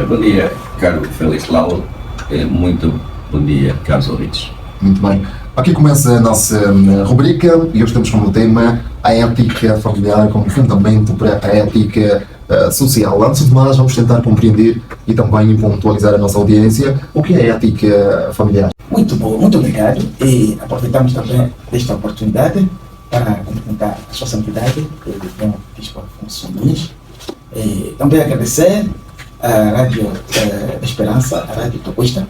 Bom dia, caro Félix Lau. Muito bom dia, caros ouvintes. Muito bem. Aqui começa a nossa rubrica e hoje temos como tema a ética familiar como fundamento para a ética social. Antes de mais, vamos tentar compreender e também pontualizar a nossa audiência o que é a ética familiar. Muito bom, muito obrigado. E aproveitamos também desta oportunidade para cumprimentar a sua santidade, o Dom Bispo Afonso Nunes. Também agradecer à Rádio Esperança, a Rádio Tocuista,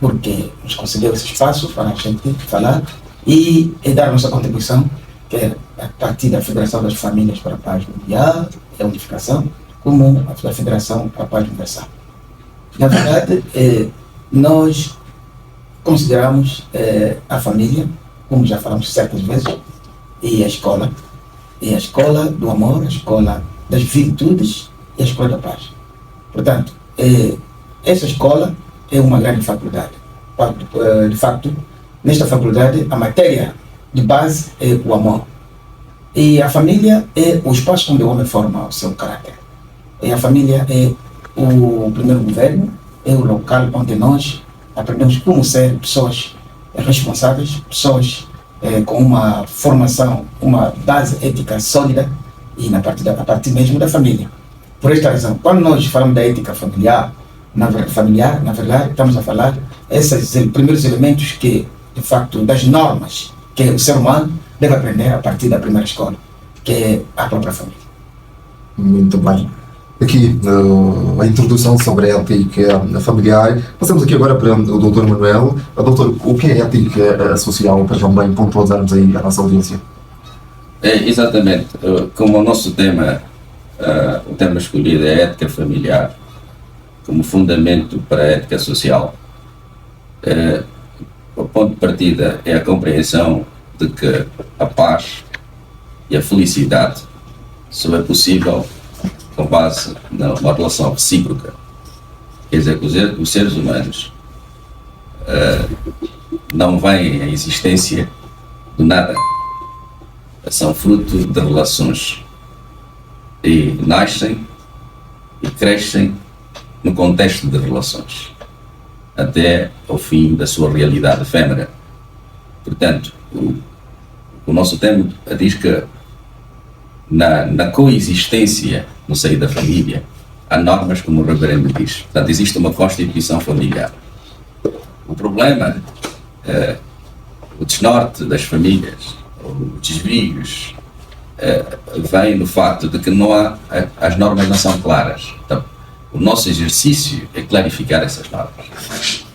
porque nos concedeu esse espaço para a gente falar e dar a nossa contribuição, que é a partir da Federação das Famílias para a Paz Mundial e a Unificação, como a da Federação para a Paz Universal. Na verdade, nós consideramos a família, como já falamos certas vezes, e a escola do amor, a escola das virtudes e a escola da paz. Portanto, essa escola é uma grande faculdade. De facto, nesta faculdade, a matéria de base é o amor. E a família é o espaço onde o homem forma o seu caráter. E a família é o primeiro governo, é o local onde nós aprendemos como ser pessoas responsáveis, pessoas com uma formação, uma base ética sólida e a partir mesmo da família. Por esta razão, quando nós falamos da ética familiar, na verdade, estamos a falar esses primeiros elementos que, de facto, das normas que o ser humano deve aprender a partir da primeira escola, que é a própria família. Muito bem. Aqui a introdução sobre a ética familiar. Passamos aqui agora para o Dr. Manuel. Doutor, o que é ética social, para também pontualizarmos aí a nossa audiência? Exatamente. Como o nosso tema, o tema escolhido é ética familiar, como fundamento para a ética social, o ponto de partida é a compreensão de que a paz e a felicidade só é possível com base numa relação recíproca. Quer dizer que os seres humanos não vêm à existência do nada, são fruto de relações e nascem e crescem no contexto de relações até ao fim da sua realidade efêmera. Portanto, o nosso tema diz que na coexistência no seio da família há normas, como o reverendo diz. Portanto, existe uma constituição familiar. O problema, o desnorte das famílias, os desvios, vem no facto de que as normas não são claras. Então, o nosso exercício é clarificar essas normas.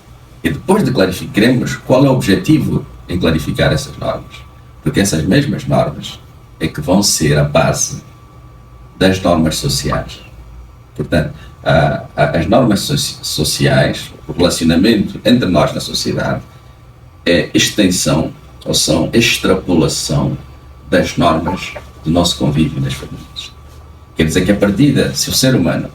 E depois de clarificarmos, qual é o objetivo em clarificar essas normas? Porque essas mesmas normas é que vão ser a base das normas sociais. Portanto, as normas sociais, o relacionamento entre nós na sociedade, é extensão, ou são extrapolação das normas do nosso convívio nas famílias. Quer dizer que a partida, se o ser humano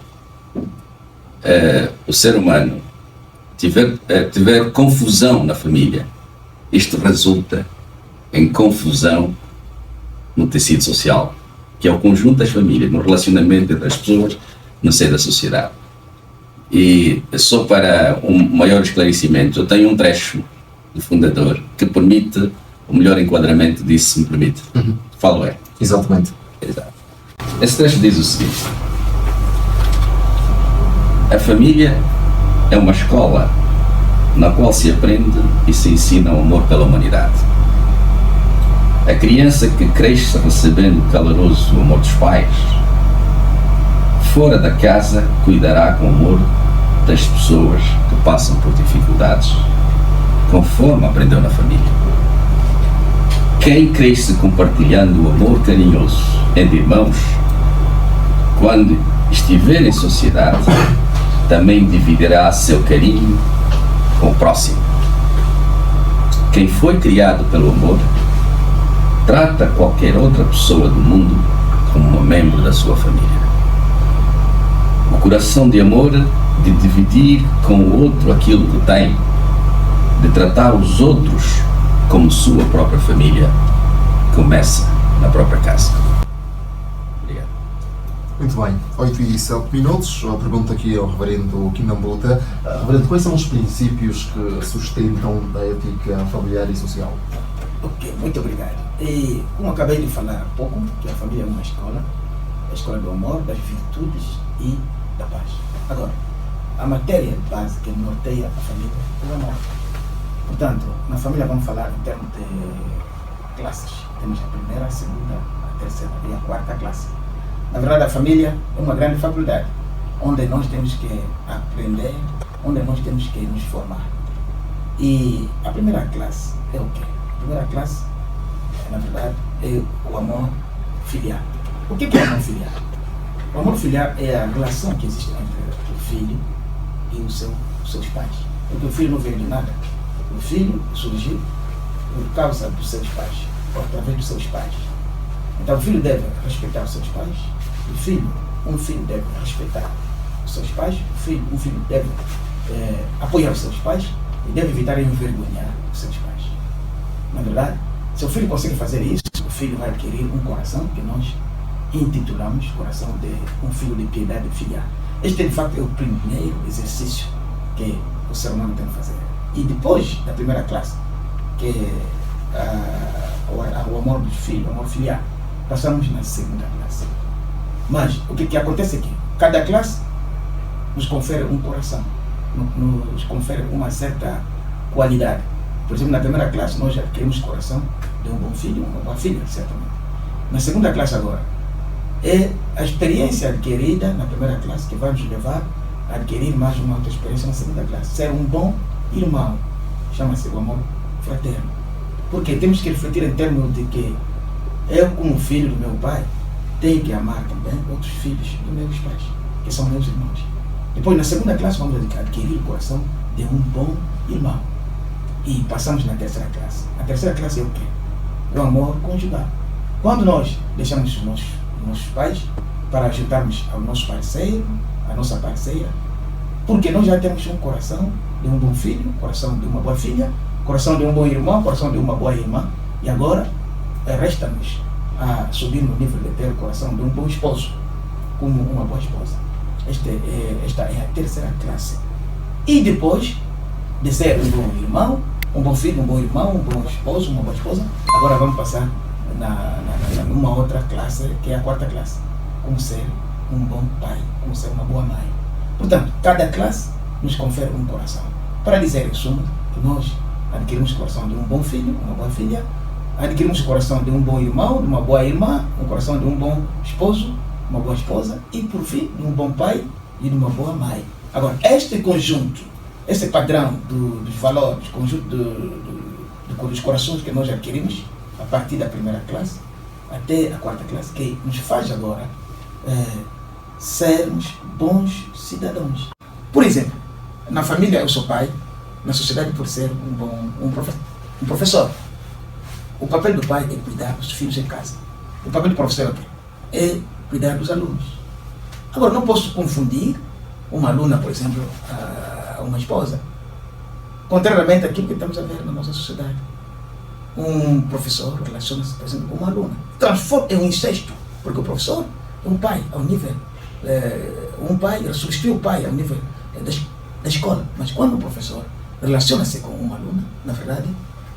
tiver confusão na família, isto resulta em confusão no tecido social, que é o conjunto das famílias, no relacionamento entre as pessoas, no seio da sociedade. E só para um maior esclarecimento, eu tenho um trecho do fundador que permite o melhor enquadramento disso, se me permite. Falo é. Exatamente. Exato. Esse trecho diz o seguinte: a família é uma escola na qual se aprende e se ensina o amor pela humanidade. A criança que cresce recebendo caloroso amor dos pais, fora da casa cuidará com amor das pessoas que passam por dificuldades, conforme aprendeu na família. Quem cresce compartilhando o amor carinhoso entre irmãos, quando estiver em sociedade, também dividirá seu carinho com o próximo. Quem foi criado pelo amor, trata qualquer outra pessoa do mundo como um membro da sua família. O coração de amor de dividir com o outro aquilo que tem, de tratar os outros como sua própria família, começa na própria casa. Obrigado. Muito bem, 8 e 7 minutos. A pergunta aqui ao Reverendo Kinambuta. Reverendo, quais são os princípios que sustentam a ética familiar e social? Ok, muito obrigado. E como acabei de falar há pouco, que a família é uma escola, a escola do amor, das virtudes e da paz. Agora, a matéria básica que norteia a família é o amor. Portanto, na família vamos falar em termos de classes. Temos a primeira, a segunda, a terceira e a quarta classe. Na verdade, a família é uma grande faculdade, onde nós temos que aprender, onde nós temos que nos formar. E a primeira classe é o quê? A primeira classe, na verdade, é o amor filial. O que é o amor filial? O amor filial é a relação que existe entre o filho e os seus pais. Porque o filho não veio de nada. O filho surgiu por causa dos seus pais, ou através dos seus pais. Então o filho deve respeitar os seus pais. Um filho deve respeitar os seus pais. Um filho deve apoiar os seus pais e deve evitar envergonhar os seus pais. Na verdade, se o filho consegue fazer isso, o filho vai adquirir um coração que nós intitulamos coração de um filho de piedade filial. Este, de facto, é o primeiro exercício que o ser humano tem que fazer. E depois da primeira classe, que é o amor dos filhos, o amor filial, passamos na segunda classe. Mas o que acontece é que cada classe nos confere um coração, nos confere uma certa qualidade. Por exemplo, na primeira classe nós adquirimos o coração de um bom filho, uma boa filha, certamente. Na segunda classe agora, é a experiência adquirida na primeira classe que vai nos levar a adquirir mais uma outra experiência na segunda classe. Ser um bom irmão, chama-se o amor fraterno. Porque temos que refletir em termos de que eu, como filho do meu pai, tenho que amar também outros filhos dos meus pais, que são meus irmãos. Depois, na segunda classe, vamos adquirir o coração de um bom irmão. E passamos na terceira classe. A terceira classe é o quê? É o amor conjugal. Quando nós deixamos os nossos pais para ajudarmos ao nosso parceiro, a nossa parceira, porque nós já temos um coração de um bom filho, coração de uma boa filha, coração de um bom irmão, coração de uma boa irmã, e agora resta-nos a subir no nível de ter o coração de um bom esposo, como uma boa esposa. Esta é a terceira classe. E depois de ser um bom irmão, um bom filho, um bom irmão, um bom esposo, uma boa esposa, agora vamos passar numa outra classe, que é a quarta classe, como ser um bom pai, como ser uma boa mãe. Portanto, cada classe nos confere um coração. Para dizer, em suma, que nós adquirimos o coração de um bom filho, uma boa filha, adquirimos o coração de um bom irmão, de uma boa irmã, o coração de um bom esposo, uma boa esposa e, por fim, de um bom pai e de uma boa mãe. Agora, este conjunto, esse padrão dos valores, conjunto dos corações que nós adquirimos a partir da primeira classe até a quarta classe, que nos faz agora sermos bons cidadãos. Por exemplo, na família eu sou pai, na sociedade por ser um professor. O papel do pai é cuidar dos filhos em casa. O papel do professor é cuidar dos alunos. Agora, não posso confundir uma aluna, por exemplo, a uma esposa. Contrariamente àquilo que estamos a ver na nossa sociedade. Um professor relaciona-se, por exemplo, com uma aluna. É um incesto, porque o professor é um pai ao nível, um pai, ele substitui o pai ao nível da escola. Mas quando o professor relaciona-se com uma aluna, na verdade,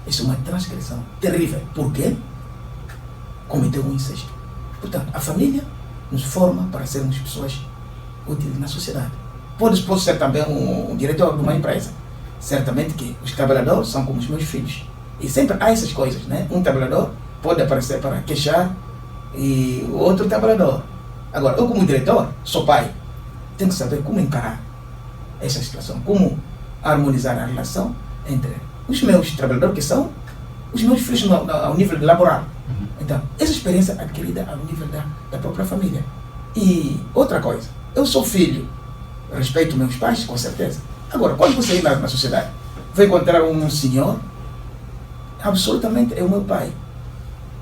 isso é uma transgressão terrível. Por quê? Cometeu um incesto. Portanto, a família nos forma para sermos pessoas úteis na sociedade. Pode ser também um diretor de uma empresa. Certamente que os trabalhadores são como os meus filhos. E sempre há essas coisas, né? Um trabalhador pode aparecer para queixar e o outro trabalhador. Agora, eu como diretor, sou pai, tenho que saber como encarar essa situação, como harmonizar a relação entre os meus trabalhadores, que são os meus filhos ao nível laboral. Então, essa experiência adquirida ao nível da própria família. E outra coisa, eu sou filho, respeito meus pais, com certeza. Agora, quando você ir na sociedade, vai encontrar um senhor, absolutamente é o meu pai.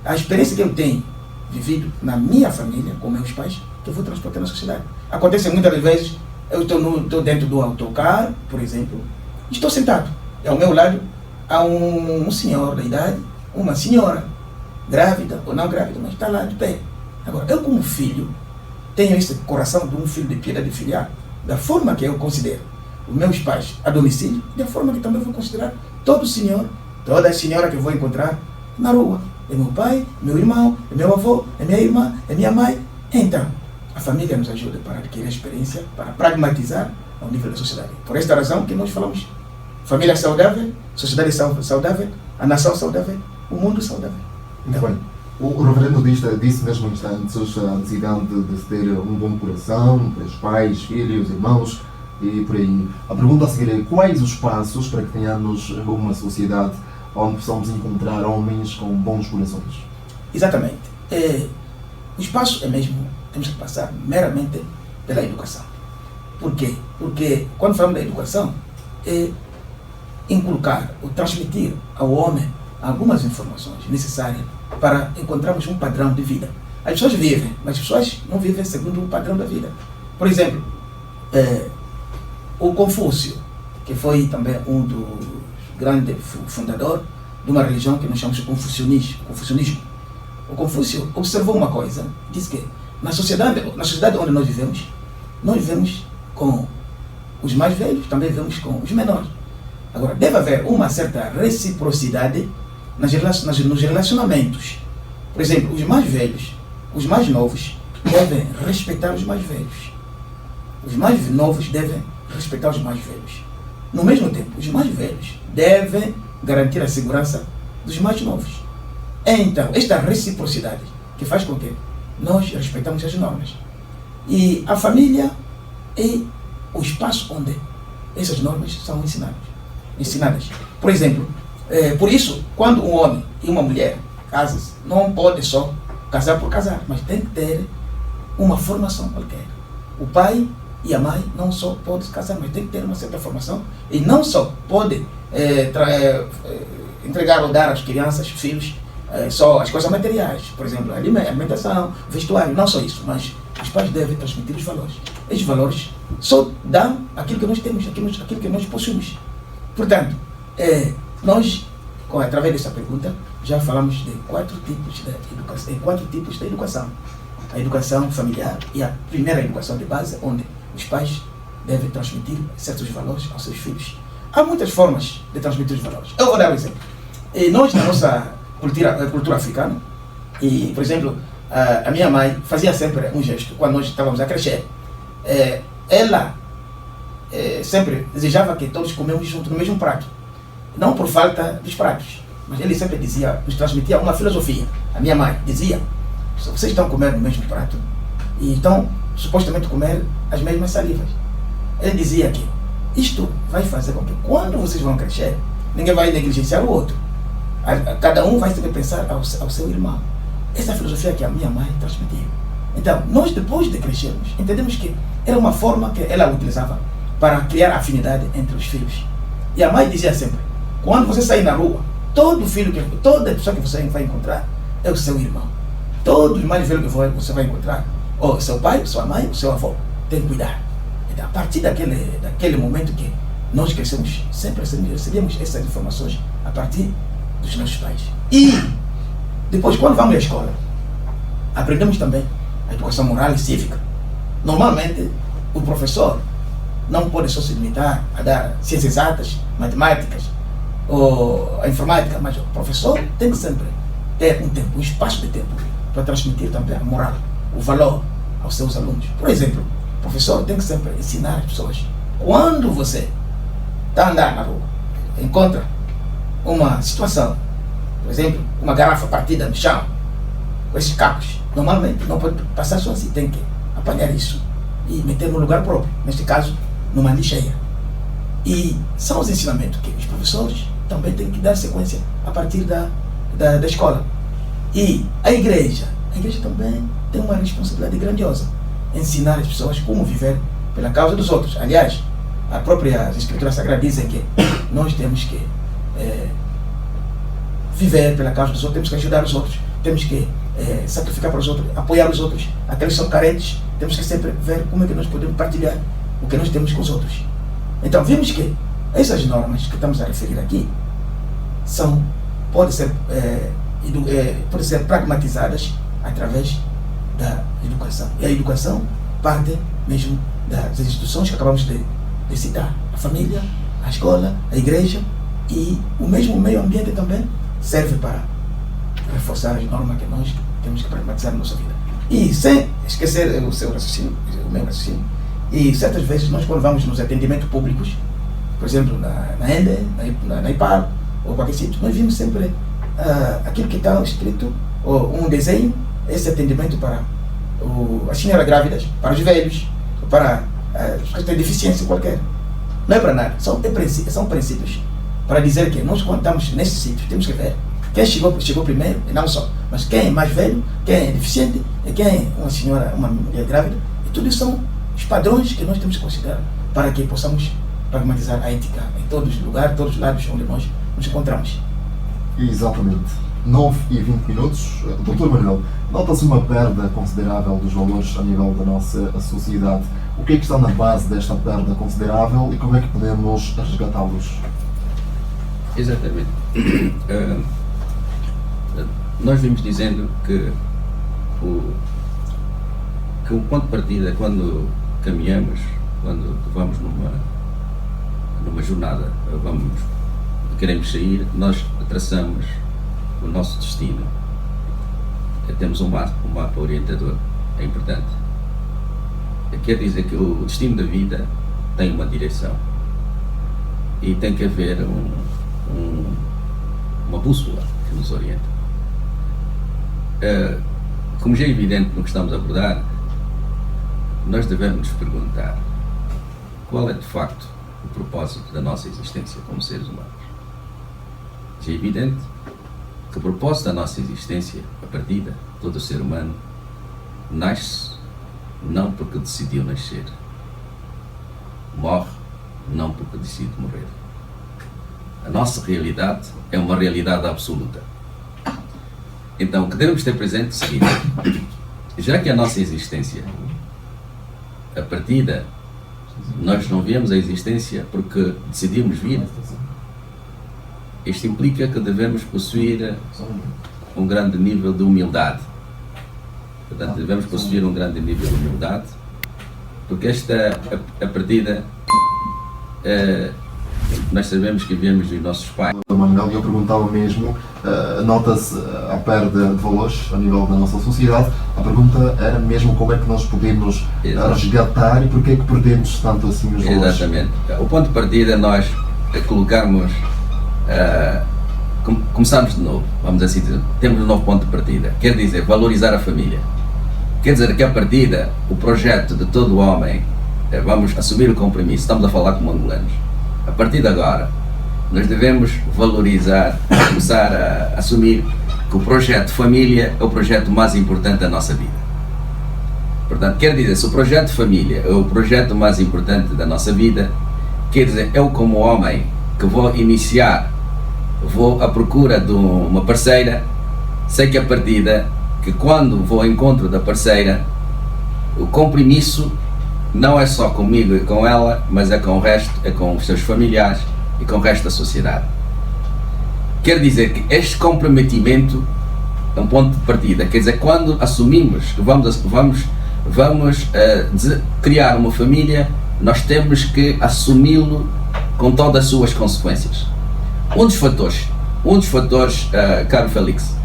A experiência que eu tenho vivido na minha família, com meus pais, que eu vou transportar na sociedade. Acontece muitas vezes, eu estou dentro do autocarro, por exemplo, estou sentado. Ao meu lado há um senhor da idade, uma senhora, grávida ou não grávida, mas está lá de pé. Agora, eu como filho, tenho esse coração de um filho de piedade filial, da forma que eu considero os meus pais a domicílio, da forma que também vou considerar todo senhor, toda senhora que vou encontrar na rua. É meu pai, meu irmão, é meu avô, é minha irmã, é minha mãe. Então, a família nos ajuda para adquirir experiência, para pragmatizar ao nível da sociedade. Por esta razão que nós falamos, família saudável, sociedade saudável, a nação saudável, o mundo saudável. Muito bem. O reverendo disse mesmo em instantes a necessidade de se ter um bom coração, para os pais, filhos, irmãos e por aí. A pergunta a seguir é: quais os passos para que tenhamos uma sociedade onde possamos encontrar homens com bons corações? Exatamente. O espaço é mesmo, temos que passar meramente pela educação. Por quê? Porque quando falamos da educação, é inculcar ou transmitir ao homem algumas informações necessárias para encontrarmos um padrão de vida. As pessoas vivem, mas as pessoas não vivem segundo o padrão da vida. Por exemplo, o Confúcio, que foi também um dos grandes fundadores de uma religião que nós chamamos de confucionismo. O Confúcio observou uma coisa, disse que na sociedade onde nós vivemos com os mais velhos, também vivemos com os menores. Agora, deve haver uma certa reciprocidade nos relacionamentos. Por exemplo, os mais velhos, os mais novos, devem respeitar os mais velhos. Os mais novos devem respeitar os mais velhos. No mesmo tempo, os mais velhos devem garantir a segurança dos mais novos. Então, esta reciprocidade que faz com que nós respeitamos as normas. E a família é o espaço onde essas normas são ensinadas. Por exemplo, por isso, quando um homem e uma mulher casam, não pode só casar por casar, mas tem que ter uma formação qualquer. O pai e a mãe não só podem se casar, mas tem que ter uma certa formação e não só pode entregar ou dar às crianças, filhos, só as coisas materiais, por exemplo, alimentação, vestuário, não só isso, mas os pais devem transmitir os valores. Esses valores só dão aquilo que nós temos, aquilo que nós possuímos. Portanto, nós, através dessa pergunta, já falamos de quatro tipos de educação. A educação familiar e a primeira educação de base, onde os pais devem transmitir certos valores aos seus filhos. Há muitas formas de transmitir os valores. Eu vou dar um exemplo. Nós, na nossa cultura africana, e, por exemplo, a minha mãe fazia sempre um gesto quando nós estávamos a crescer. Ela sempre desejava que todos comemos junto no mesmo prato. Não por falta dos pratos, mas ele sempre nos transmitia uma filosofia. A minha mãe dizia: se vocês estão comendo no mesmo prato e estão supostamente comer as mesmas salivas. Ele dizia que isto vai fazer com que quando vocês vão crescer, ninguém vai negligenciar o outro. Cada um vai sempre pensar ao seu irmão. Essa é a filosofia que a minha mãe transmitiu. Então, nós depois de crescermos, entendemos que era uma forma que ela utilizava para criar afinidade entre os filhos. E a mãe dizia sempre: quando você sair na rua, toda pessoa que você vai encontrar é o seu irmão. Todos os mais velhos que você vai encontrar, ou seu pai, sua mãe, o seu avô, tem que cuidar. Então, a partir daquele momento que nós crescemos, sempre recebemos essas informações a partir dos nossos pais. E depois, quando vamos à escola, aprendemos também a educação moral e cívica. Normalmente, o professor não pode só se limitar a dar ciências exatas, matemáticas ou a informática, mas o professor tem que sempre ter um espaço de tempo para transmitir também a moral, o valor aos seus alunos. Por exemplo, o professor tem que sempre ensinar as pessoas. Quando você está andando na rua, encontra uma situação, por exemplo, uma garrafa partida no chão, com esses cacos, normalmente não pode passar só assim, tem que apanhar isso e meter no lugar próprio, neste caso, numa lixeira. E são os ensinamentos que os professores também têm que dar sequência a partir da escola. E a igreja também tem uma responsabilidade grandiosa, ensinar as pessoas como viver pela causa dos outros. Aliás, a própria Escritura Sagrada dizem que nós temos que viver pela causa dos outros, temos que ajudar os outros, temos que sacrificar para os outros, apoiar os outros, aqueles que são carentes, temos que sempre ver como é que nós podemos partilhar o que nós temos com os outros. Então, vimos que essas normas que estamos a referir aqui podem ser pragmatizadas através da educação. E a educação parte mesmo das instituições que acabamos de citar. A família, a escola, a igreja e o mesmo meio ambiente também serve para reforçar as normas que nós temos que pragmatizar na nossa vida. E sem esquecer o seu raciocínio, o meu raciocínio, e certas vezes nós quando vamos nos atendimentos públicos, por exemplo na ENDE, na IPAR ou qualquer sítio, nós vimos sempre aquilo que está escrito, ou um desenho, esse atendimento para as senhoras grávidas, para os velhos, para os que têm deficiência qualquer. Não é para nada, são princípios para dizer que nós quando estamos nesse sítio temos que ver quem chegou primeiro, e não só, mas quem é mais velho, quem é deficiente, e quem é uma senhora, uma mulher grávida, e tudo isso são os padrões que nós temos que considerar para que possamos pragmatizar a ética em todos os lugares, todos os lados onde nós nos encontramos. Exatamente. 9h20. Doutor Manuel, nota-se uma perda considerável dos valores a nível da nossa sociedade. O que é que está na base desta perda considerável e como é que podemos resgatá-los? Exatamente. Nós vimos dizendo que o ponto de partida, quando caminhamos, quando vamos numa jornada, queremos sair, nós traçamos o nosso destino. Temos um mapa orientador, é importante. Quer dizer que o destino da vida tem uma direção e tem que haver uma bússola que nos orienta. Como já é evidente no que estamos a abordar, nós devemos nos perguntar qual é de facto o propósito da nossa existência como seres humanos. Já é evidente que o propósito da nossa existência, a partida, todo ser humano, nasce não porque decidiu nascer, morre não porque decide morrer. A nossa realidade é uma realidade absoluta. Então, o que devemos ter presente é o seguinte: já que a nossa existência, a partida, nós não viemos a existência porque decidimos vir, isto implica que devemos possuir um grande nível de humildade. Portanto, devemos possuir um grande nível de humildade, porque esta, a partida, nós sabemos que viemos dos nossos pais. Manuel, eu perguntava mesmo, nota-se a perda de valores a nível da nossa sociedade. A pergunta era mesmo como é que nós podemos resgatar e porque é que perdemos tanto assim os valores. Exatamente. O ponto de partida, nós colocarmos, começamos de novo, vamos assim dizer, temos um novo ponto de partida, quer dizer, valorizar a família. Quer dizer que a partida, o projeto de todo homem, vamos assumir o compromisso, estamos a falar como angolanos. A partir de agora, nós devemos valorizar, começar a assumir que o projeto família é o projeto mais importante da nossa vida. Portanto, quer dizer, se o projeto família é o projeto mais importante da nossa vida, quer dizer, eu como homem que vou iniciar, vou à procura de uma parceira, sei que a partida, que quando vou ao encontro da parceira, o compromisso não é só comigo e com ela, mas é com o resto, é com os seus familiares e com o resto da sociedade. Quer dizer que este comprometimento é um ponto de partida, quer dizer, quando assumimos que vamos criar uma família, nós temos que assumi-lo com todas as suas consequências. Um dos fatores, caro Félix,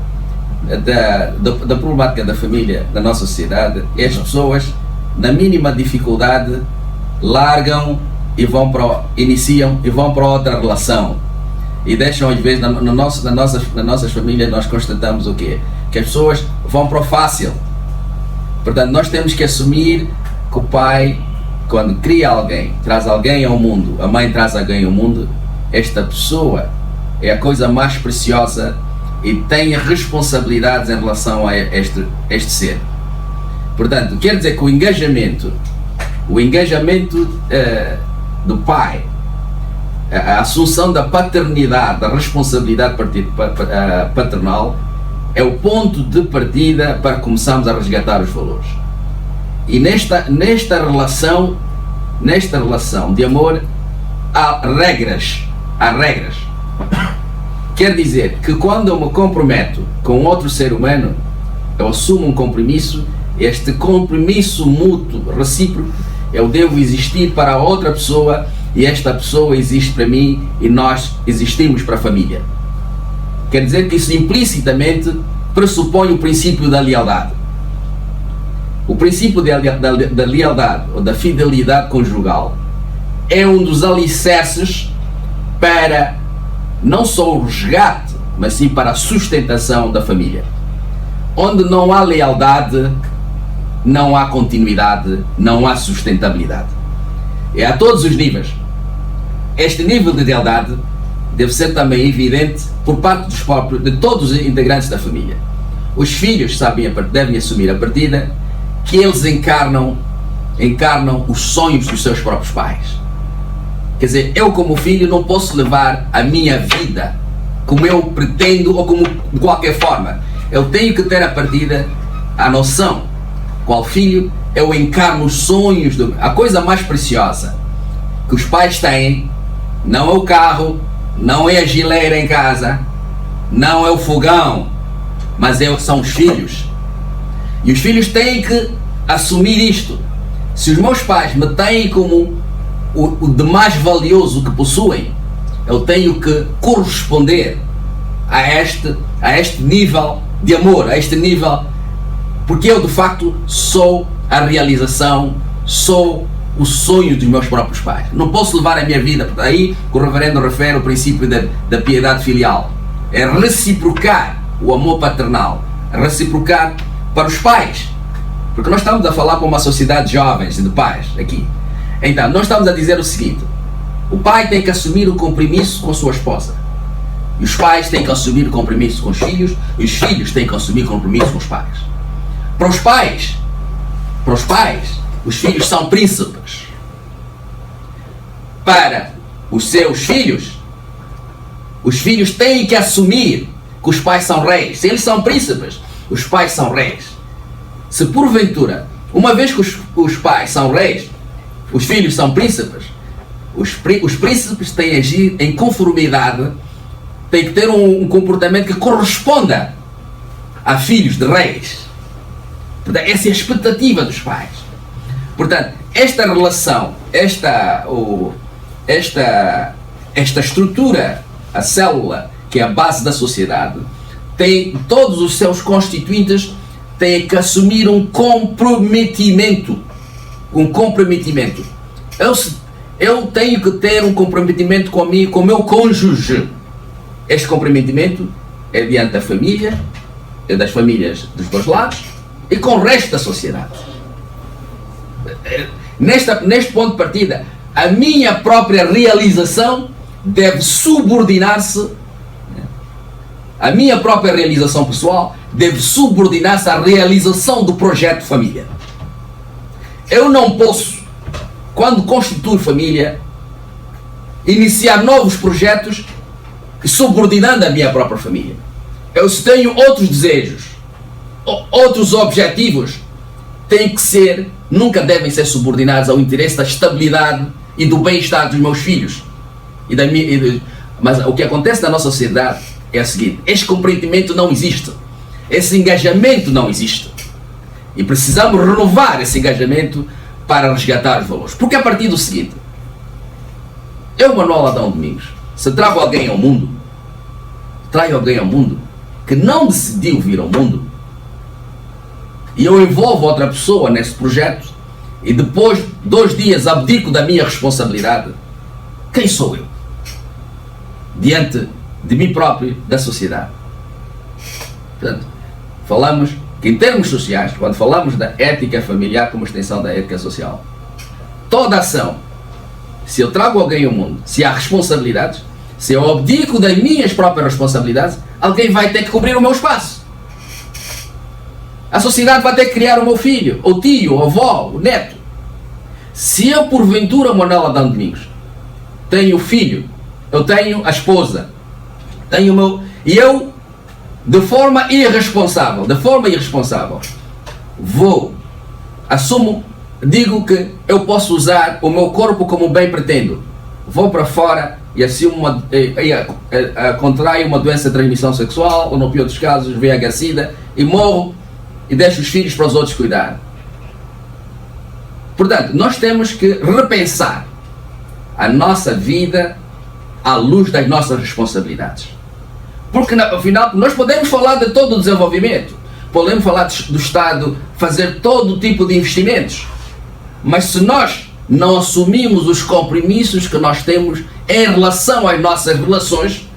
da problemática da família na nossa sociedade é as pessoas, na mínima dificuldade, largam e iniciam e vão para outra relação e deixam, às vezes, nas nossas famílias, nós constatamos o quê? Que as pessoas vão para o fácil. Portanto, nós temos que assumir que o pai, quando cria alguém, traz alguém ao mundo, a mãe traz alguém ao mundo, esta pessoa é a coisa mais preciosa e tem responsabilidades em relação a este ser. Portanto, quer dizer que o engajamento do pai, a assunção da paternidade, da responsabilidade paternal, é o ponto de partida para começarmos a resgatar os valores. E nesta relação de amor há regras. Quer dizer que quando eu me comprometo com outro ser humano, eu assumo um compromisso este compromisso mútuo, recíproco, eu devo existir para a outra pessoa e esta pessoa existe para mim e nós existimos para a família. Quer dizer que isso implicitamente pressupõe o princípio da lealdade. O princípio da lealdade ou da fidelidade conjugal é um dos alicerces para não só o resgate, mas sim para a sustentação da família. Onde não há lealdade, não há continuidade, não há sustentabilidade. É a todos os níveis. Este nível de lealdade deve ser também evidente por parte de todos os integrantes da família. Os filhos devem assumir a partida que eles encarnam os sonhos dos seus próprios pais. Quer dizer, eu como filho não posso levar a minha vida como eu pretendo ou como de qualquer forma. Eu tenho que ter a partida a noção qual filho eu encarno os sonhos. A coisa mais preciosa que os pais têm não é o carro, não é a geleira em casa, não é o fogão, mas são os filhos. E os filhos têm que assumir isto. Se os meus pais me têm como o de mais valioso que possuem, eu tenho que corresponder a este nível de amor, a este nível, porque eu de facto sou a realização, sou o sonho dos meus próprios pais. Não posso levar a minha vida, porque aí o reverendo refere ao princípio da piedade filial. É reciprocar o amor paternal, reciprocar para os pais, porque nós estamos a falar para uma sociedade de jovens e de pais aqui. Então, nós estamos a dizer o seguinte: o pai tem que assumir o compromisso com a sua esposa, e os pais têm que assumir o compromisso com os filhos, e os filhos têm que assumir o compromisso com os pais. Para os pais, os filhos são príncipes. Para os seus filhos, os filhos têm que assumir que os pais são reis. Se eles são príncipes, os pais são reis. Se porventura, uma vez que os pais são reis, os filhos são príncipes, os príncipes têm que agir em conformidade, têm que ter um comportamento que corresponda a filhos de reis. Portanto, essa é a expectativa dos pais. Portanto, esta relação, esta estrutura, a célula, que é a base da sociedade, tem todos os seus constituintes têm que assumir um comprometimento. Eu tenho que ter um comprometimento comigo, com o meu cônjuge. Este comprometimento é diante da família, das famílias dos dois lados e com o resto da sociedade. Neste ponto de partida, a minha própria realização deve subordinar-se, a minha própria realização pessoal deve subordinar-se à realização do projeto de família. Eu não posso, quando constituo família, iniciar novos projetos subordinando a minha própria família. Eu, se tenho outros desejos, outros objetivos, nunca devem ser subordinados ao interesse da estabilidade e do bem-estar dos meus filhos. Mas o que acontece na nossa sociedade é o seguinte: este comprometimento não existe, esse engajamento não existe, e precisamos renovar esse engajamento para resgatar os valores. Porque a partir do seguinte: eu, Manuel Adão Domingos, se trago alguém ao mundo, trago alguém ao mundo que não decidiu vir ao mundo, e eu envolvo outra pessoa nesse projeto, e depois, 2 dias, abdico da minha responsabilidade, quem sou eu? Diante de mim próprio, da sociedade. Portanto, falamos que em termos sociais, quando falamos da ética familiar como extensão da ética social, toda ação, se eu trago alguém ao mundo, se há responsabilidades, se eu abdico das minhas próprias responsabilidades, alguém vai ter que cobrir o meu espaço. A sociedade vai ter que criar o meu filho, o tio, o avó, o neto. Se eu, porventura, Manuel Adão Domingos, tenho filho, eu tenho a esposa, tenho o meu... E eu, de forma irresponsável, digo que eu posso usar o meu corpo como bem pretendo. Vou para fora e assim contraio uma doença de transmissão sexual, ou no pior dos casos, VIH-Sida, e morro e deixa os filhos para os outros cuidar. Portanto, nós temos que repensar a nossa vida à luz das nossas responsabilidades. Porque, afinal, nós podemos falar de todo o desenvolvimento, podemos falar do Estado fazer todo tipo de investimentos, mas se nós não assumimos os compromissos que nós temos em relação às nossas relações,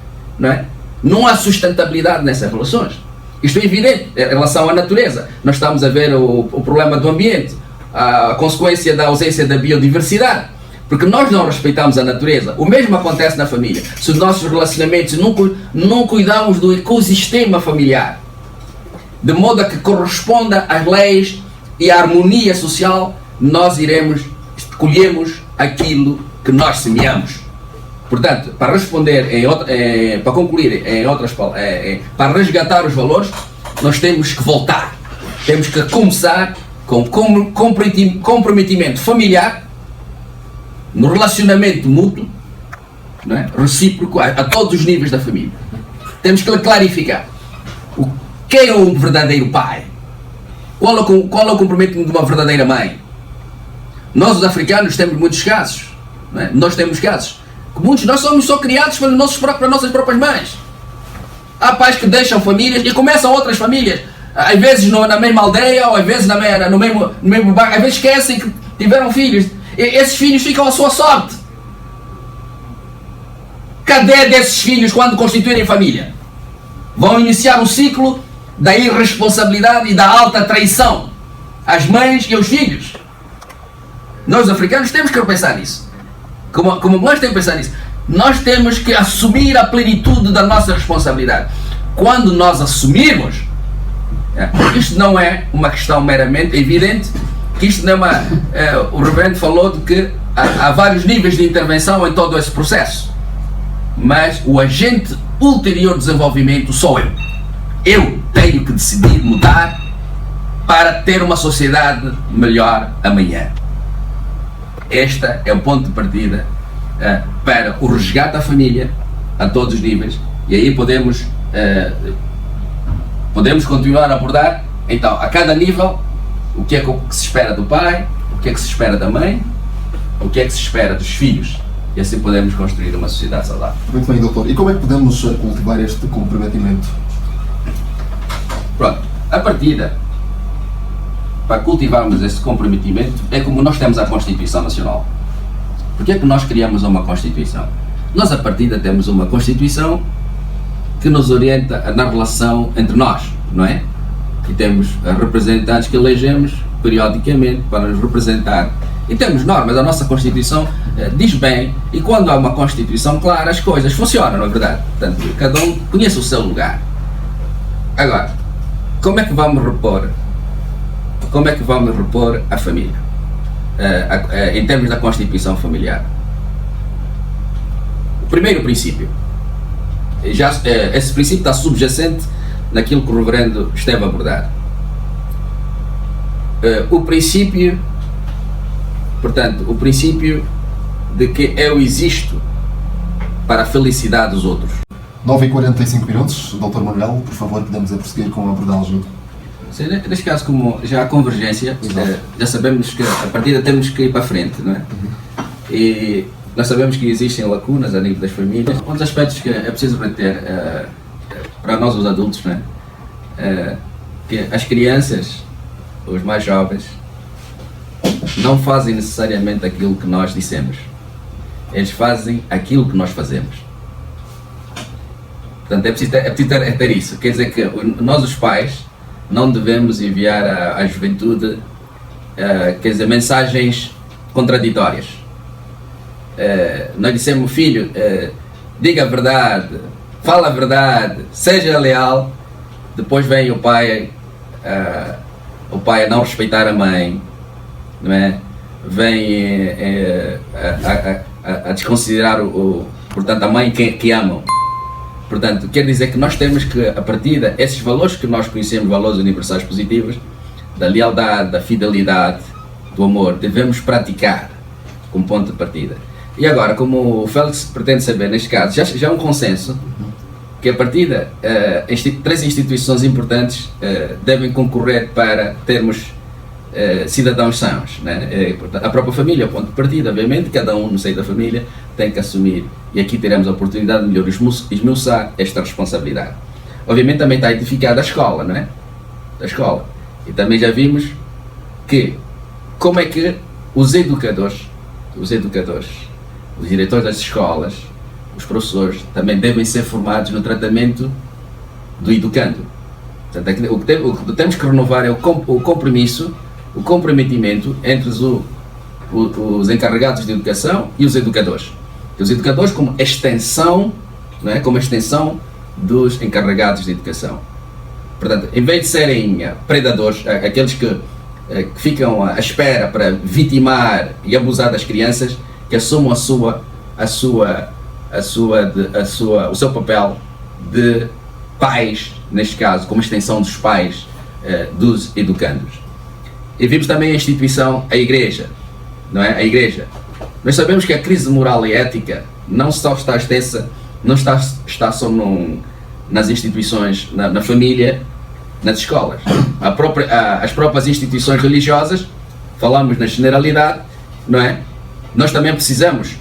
não há sustentabilidade nessas relações. Isto é evidente em relação à natureza. Nós estamos a ver o problema do ambiente, a consequência da ausência da biodiversidade, porque nós não respeitamos a natureza. O mesmo acontece na família. Se os nossos relacionamentos não cuidamos do ecossistema familiar, de modo a que corresponda às leis e à harmonia social, nós colhemos aquilo que nós semeamos. Portanto, para responder, para concluir, para resgatar os valores, nós temos que voltar. Temos que começar com comprometimento familiar, no relacionamento mútuo, recíproco, a todos os níveis da família. Temos que clarificar quem é um verdadeiro pai, qual é o comprometimento de uma verdadeira mãe. Nós, os africanos, temos muitos casos. Nós temos casos que muitos nós somos só criados pelas nossas próprias mães. Há pais que deixam famílias e começam outras famílias, às vezes na mesma aldeia, ou às vezes no mesmo bairro, às vezes esquecem que tiveram filhos. E esses filhos ficam à sua sorte. Cadê desses filhos quando constituírem família? Vão iniciar o ciclo da irresponsabilidade e da alta traição às mães e aos filhos. Nós, os africanos, temos que repensar nisso. Como nós temos que pensar nisso, nós temos que assumir a plenitude da nossa responsabilidade. Quando nós assumirmos, isto não é uma questão meramente evidente, que isto não é o reverendo falou de que há vários níveis de intervenção em todo esse processo, mas o agente ulterior de desenvolvimento sou eu. Eu tenho que decidir mudar para ter uma sociedade melhor amanhã. Este é o ponto de partida para o resgate da família a todos os níveis, e aí podemos continuar a abordar, então, a cada nível, o que é que se espera do pai, o que é que se espera da mãe, o que é que se espera dos filhos, e assim podemos construir uma sociedade saudável. Muito bem, doutor. E como é que podemos cultivar este comprometimento? Pronto, a partida para cultivarmos esse comprometimento é como nós temos a Constituição Nacional. Porque é que nós criamos uma Constituição? Nós, a partida, temos uma Constituição que nos orienta na relação entre nós, não é? E temos representantes que elegemos periodicamente para nos representar. E temos normas, a nossa Constituição diz bem, e quando há uma Constituição clara, as coisas funcionam, não é verdade? Portanto, cada um conhece o seu lugar. Agora, como é que vamos repor a família, em termos da constituição familiar? O primeiro princípio, esse princípio está subjacente naquilo que o reverendo esteve a abordar. O princípio de que eu existo para a felicidade dos outros. 9h45, Dr. Manuel, por favor, podemos prosseguir com a abordagem. Neste caso, como já há convergência, já sabemos que a partida temos que ir para a frente, não é? E nós sabemos que existem lacunas a nível das famílias. Um dos aspectos que é preciso reter para nós, os adultos, não é? Que as crianças, os mais jovens, não fazem necessariamente aquilo que nós dissemos. Eles fazem aquilo que nós fazemos. Portanto, é preciso ter isso. Quer dizer que nós, os pais, não devemos enviar à juventude mensagens contraditórias. Nós dissemos, filho, diga a verdade, fala a verdade, seja leal. Depois vem o pai a não respeitar a mãe, não é? Vem a desconsiderar portanto, a mãe que amam. Portanto, quer dizer que nós temos que, a partir desses valores que nós conhecemos, valores universais positivos, da lealdade, da fidelidade, do amor, devemos praticar como ponto de partida. E agora, como o Félix pretende saber, neste caso, já há um consenso que a partida, três instituições importantes devem concorrer para termos cidadãos sãos, né? Portanto, a própria família é o ponto de partida, obviamente, cada um no seio da família tem que assumir, e aqui teremos a oportunidade de melhor esmiuçar esta responsabilidade. Obviamente também está identificada a escola, não é? A escola. E também já vimos que, como é que os educadores, os diretores das escolas, os professores, também devem ser formados no tratamento do educando. Portanto, o que temos que renovar é o compromisso, o comprometimento entre os encarregados de educação e os educadores. Os educadores como extensão, não é? Como extensão dos encarregados de educação. Portanto, em vez de serem predadores, aqueles que ficam à espera para vitimar e abusar das crianças, que assumam o seu papel de pais, neste caso, como extensão dos pais dos educandos. E vimos também a instituição, a Igreja, não é? A Igreja. Nós sabemos que a crise moral e ética não só está extensa, não está só nas instituições, na família, nas escolas. As próprias instituições religiosas, falamos na generalidade, não é? Nós também precisamos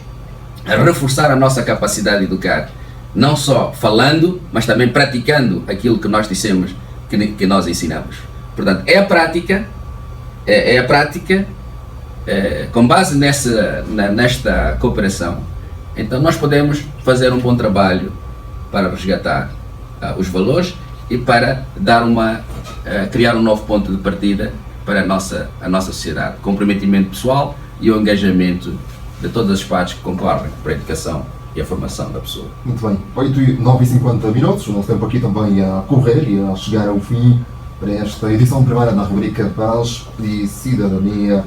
reforçar a nossa capacidade de educar, não só falando, mas também praticando aquilo que nós dissemos, que nós ensinamos. Portanto, é a prática, com base nesta cooperação, então nós podemos fazer um bom trabalho para resgatar os valores e para criar um novo ponto de partida para a nossa sociedade. Comprometimento pessoal e o engajamento de todas as partes que concorrem para a educação e a formação da pessoa. Muito bem, 8h09:50, o nosso tempo aqui também a correr e a chegar ao fim para esta edição primeira na rubrica Paz e Cidadania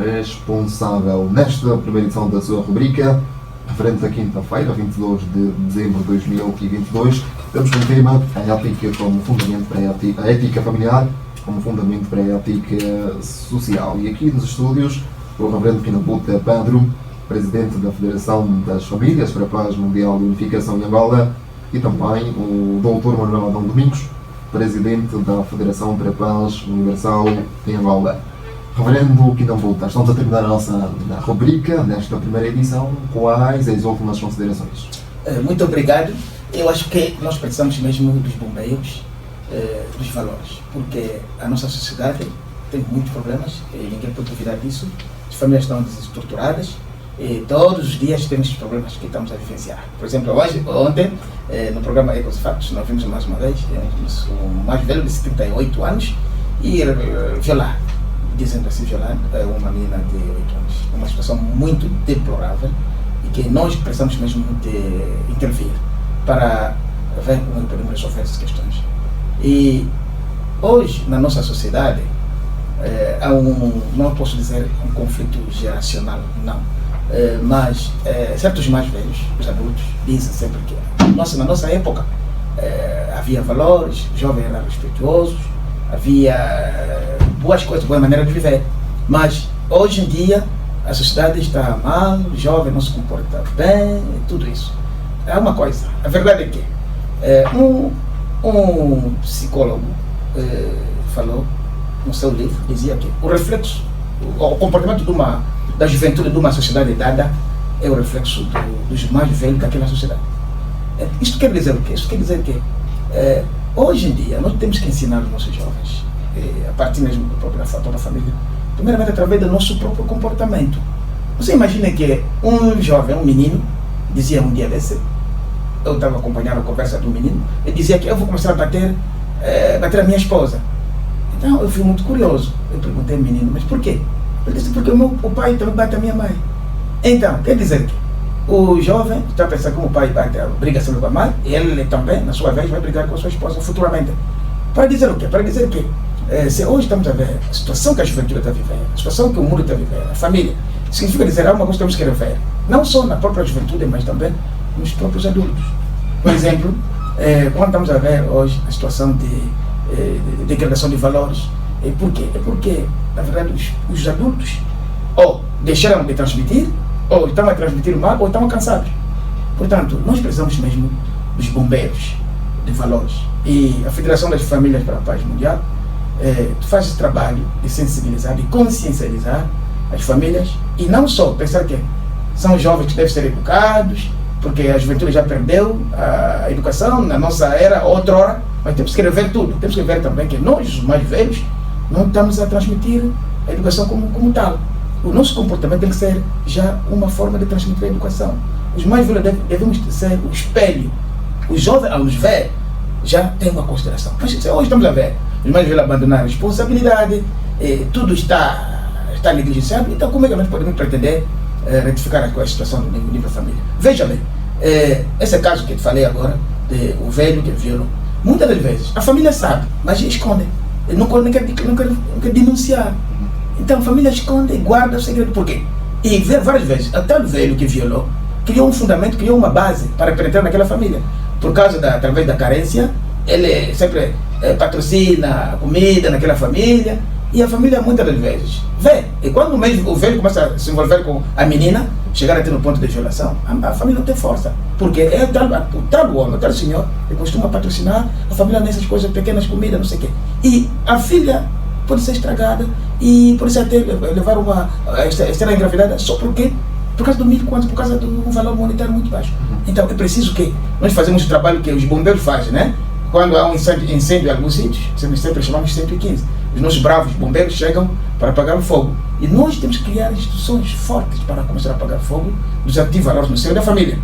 Responsável. Nesta primeira edição da sua rubrica, referente à quinta-feira, 22 de dezembro de 2022, temos como tema a ética como fundamento para a ética familiar, como fundamento para a ética social. E aqui nos estúdios, o reverendo Kinabuta Pedro, presidente da Federação das Famílias para a Paz Mundial e Unificação em Angola, e também o Dr. Manuel Adão Domingos, presidente da Federação para a Paz Universal em Angola. Reverendo Kinabuta, estamos a terminar a nossa rubrica nesta primeira edição. Quais as últimas considerações? Muito obrigado. Eu acho que nós precisamos mesmo dos bombeiros, dos valores, porque a nossa sociedade tem muitos problemas, e ninguém pode duvidar disso. As famílias estão desestruturadas e todos os dias temos problemas que estamos a vivenciar. Por exemplo, ontem, no programa Ecos Factos, nós vimos mais uma vez um mais velho de 78 anos e violar, dizendo assim, violar uma menina de 8 anos. Uma situação muito deplorável e que nós precisamos mesmo de intervir para ver como podemos resolver essas questões. E hoje, na nossa sociedade, há não posso dizer um conflito geracional, não, mas certos mais velhos, os adultos, dizem sempre que na nossa época havia valores, os jovens eram respeituosos, havia boas coisas, boa maneira de viver, mas hoje em dia a sociedade está mal, o jovem não se comporta bem, tudo isso. É uma coisa, a verdade é que um psicólogo falou no seu livro, dizia que o reflexo, o comportamento da juventude de uma sociedade dada é o reflexo dos mais velhos daquela sociedade. Isto quer dizer o quê? Isto quer dizer que hoje em dia nós temos que ensinar os nossos jovens, a partir mesmo da própria família, primeiramente através do nosso próprio comportamento. Você imagina que um jovem, um menino, dizia um dia desse, eu estava acompanhando a conversa do menino, ele dizia que eu vou começar a bater a minha esposa. Então eu fui muito curioso, eu perguntei ao menino, mas por quê? Ele disse, porque o pai também bate a minha mãe. Então, quer dizer que o jovem está pensando como o pai briga sempre com a mãe, e ele também, na sua vez, vai brigar com a sua esposa futuramente. Para dizer o quê? Para dizer que se hoje estamos a ver a situação que a juventude está vivendo, a situação que o mundo está vivendo, a família, significa dizer alguma coisa que temos que rever, não só na própria juventude, mas também nos próprios adultos. Por exemplo, quando estamos a ver hoje a situação de degradação de valores, por quê? É porque, na verdade, os adultos ou deixaram de transmitir, ou estão a transmitir mal, ou estão cansados. Portanto, nós precisamos mesmo dos bombeiros, de valores. E a Federação das Famílias para a Paz Mundial faz esse trabalho de sensibilizar, de consciencializar as famílias, e não só pensar que são jovens que devem ser educados, porque a juventude já perdeu a educação na nossa era, outrora, mas temos que rever tudo. Temos que ver também que nós, os mais velhos, não estamos a transmitir a educação como tal. O nosso comportamento tem que ser já uma forma de transmitir a educação. Os mais velhos devemos ser o espelho. Os jovens, ao nos ver, já tem uma consideração. Mas hoje estamos a ver os mais velhos abandonar a responsabilidade, tudo está negligenciado. Então, como é que nós podemos pretender retificar a situação do nível da família? Veja bem, esse caso que eu te falei agora, o velho que violou, muitas das vezes a família sabe, mas esconde, não quer denunciar. Então a família esconde e guarda o segredo. Por quê? E várias vezes, até o velho que violou criou um fundamento, criou uma base para penetrar naquela família. Por causa através da carência, ele sempre patrocina comida naquela família, e a família muitas das vezes vê. E quando o velho começa a se envolver com a menina, chegar até no ponto de violação, a família não tem força. Porque é o tal homem, o tal senhor, que costuma patrocinar a família nessas coisas, pequenas comidas, não sei o quê. E a filha pode ser estragada e pode ser até levar estar engravidada só por causa do milho, por causa do valor monetário muito baixo. Então é preciso que nós fazemos o trabalho que os bombeiros fazem, né? Quando há um incêndio em alguns sítios, sempre chamamos 115. Os nossos bravos bombeiros chegam para apagar o fogo. E nós temos que criar instituições fortes para começar a apagar o fogo dos valores no seio da família.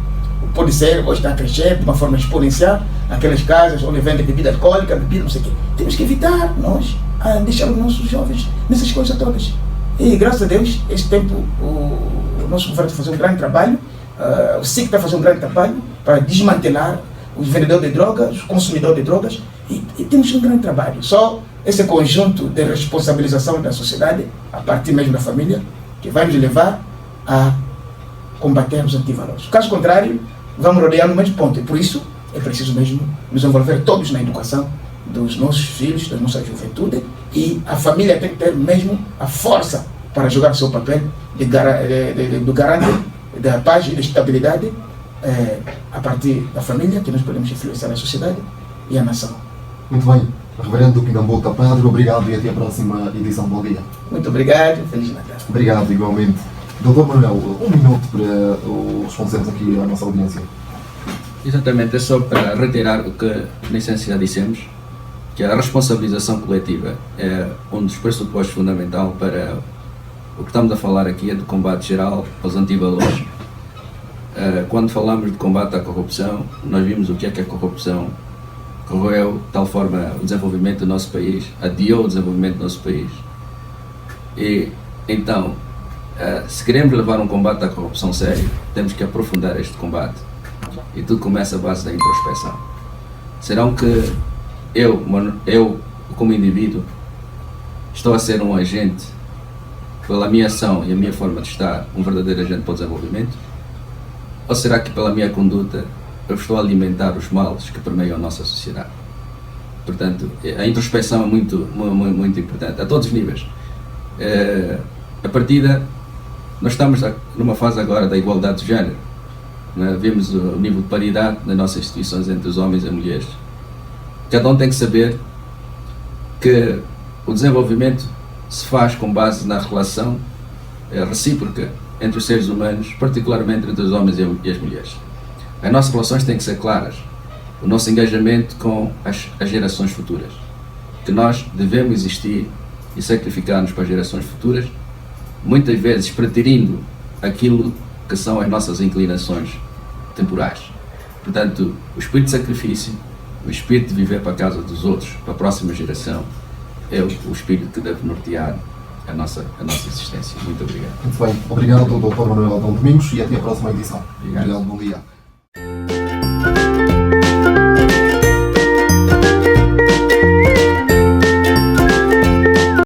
Pode ser, hoje está a crescer de uma forma exponencial, aquelas casas onde vendem bebida alcoólica, bebida não sei o quê. Temos que evitar nós a deixar os nossos jovens nessas coisas todas. E graças a Deus, este tempo o nosso governo está fazendo um grande trabalho, o SIC está fazendo um grande trabalho para desmantelar os vendedores de drogas, os consumidores de drogas, e temos um grande trabalho. Só esse conjunto de responsabilização da sociedade, a partir mesmo da família, que vai nos levar a combater os antivalores. Caso contrário, vamos rodear no mesmo ponto. E por isso é preciso mesmo nos envolver todos na educação dos nossos filhos, da nossa juventude, e a família tem que ter mesmo a força para jogar o seu papel do garante da paz e da estabilidade, a partir da família, que nós podemos influenciar a sociedade e a nação. Muito bem. Reverendo Pingambuta Padre, obrigado e até a próxima edição. Bom dia. Muito obrigado. Feliz Natal. Obrigado, igualmente. Doutor Manuel, um minuto para respondemos aqui à nossa audiência. Exatamente, é só para reiterar o que na essência já dissemos, que a responsabilização coletiva é um dos pressupostos fundamentais para o que estamos a falar aqui, é do combate geral aos antivalores. Quando falamos de combate à corrupção, nós vimos o que é a corrupção corroeu de tal forma o desenvolvimento do nosso país, adiou o desenvolvimento do nosso país. E então, se queremos levar um combate à corrupção sério, temos que aprofundar este combate. E tudo começa à base da introspecção. Serão que eu, como indivíduo, estou a ser um agente, pela minha ação e a minha forma de estar, um verdadeiro agente para o desenvolvimento? Ou será que pela minha conduta eu estou a alimentar os males que permeiam a nossa sociedade? Portanto, a introspecção é muito importante, a todos os níveis. A partida, nós estamos numa fase agora da igualdade de género. Vemos o nível de paridade nas nossas instituições entre os homens e as mulheres. Cada um tem que saber que o desenvolvimento se faz com base na relação recíproca entre os seres humanos, particularmente entre os homens e as mulheres. As nossas relações têm que ser claras. O nosso engajamento com as gerações futuras. Que nós devemos existir e sacrificar-nos para as gerações futuras, muitas vezes preterindo aquilo que são as nossas inclinações temporais. Portanto, o espírito de sacrifício, o espírito de viver para a casa dos outros, para a próxima geração, é o espírito que deve nortear a nossa existência. Muito obrigado. Muito bem. Obrigado, Dr. Manuel Adão Domingos, e até a próxima edição. Obrigado. Bom dia.